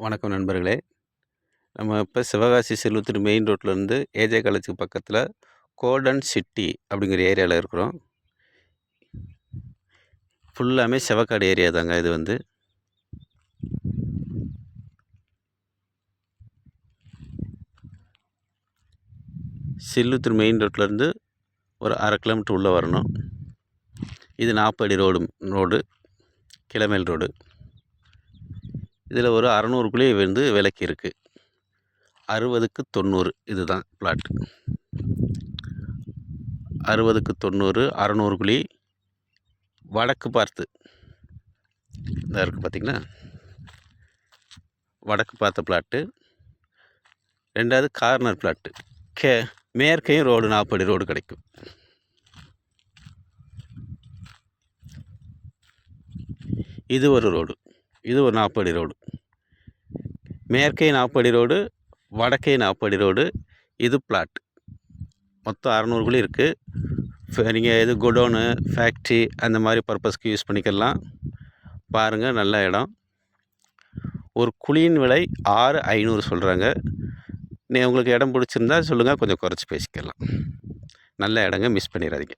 வணக்கம் நண்பர்களே. நம்ம இப்போ சிவகாசி செல்வத்தூர் மெயின் ரோட்லேருந்து ஏஜே காலேஜுக்கு பக்கத்தில் கோல்டன் சிட்டி அப்படிங்கிற ஏரியாவில் இருக்கிறோம். ஃபுல்லாமே செவக்காடு ஏரியா தாங்க. இது வந்து செல்வத்தூர் மெயின் ரோட்லேருந்து ஒரு 1/2 கிலோமீட்டர் உள்ளே வரணும். இது 40 அடி ரோடு கிளமேல் ரோடு. இதில் ஒரு 600 குழி வந்து விலைக்கு இருக்குது. 60க்கு 90 இதுதான் பிளாட். 60க்கு 90 600 குழி வடக்கு பார்த்து இந்த இருக்குது பார்த்திங்களா, வடக்கு பார்த்த பிளாட்டு. ரெண்டாவது கார்னர் பிளாட்டு. மேற்கையும் ரோடு 40 அடி ரோடு கிடைக்கும். இது ஒரு ரோடு, இது ஒரு 40 அடி ரோடு. மேற்கே 40 அடி ரோடு, வடக்கே 40 அடி ரோடு. இது பிளாட். மொத்தம் 600 குழி இருக்குது. நீங்கள் எது குடோனு, ஃபேக்ட்ரி அந்த மாதிரி பர்பஸ்க்கு யூஸ் பண்ணிக்கலாம். பாருங்கள், நல்ல இடம். ஒரு குழியின் விலை 6,500 சொல்கிறாங்க. உங்களுக்கு இடம் பிடிச்சிருந்தா சொல்லுங்கள், கொஞ்சம் குறைச்சி பேசிக்கலாம். நல்ல இடங்க, மிஸ் பண்ணிடாதீங்க.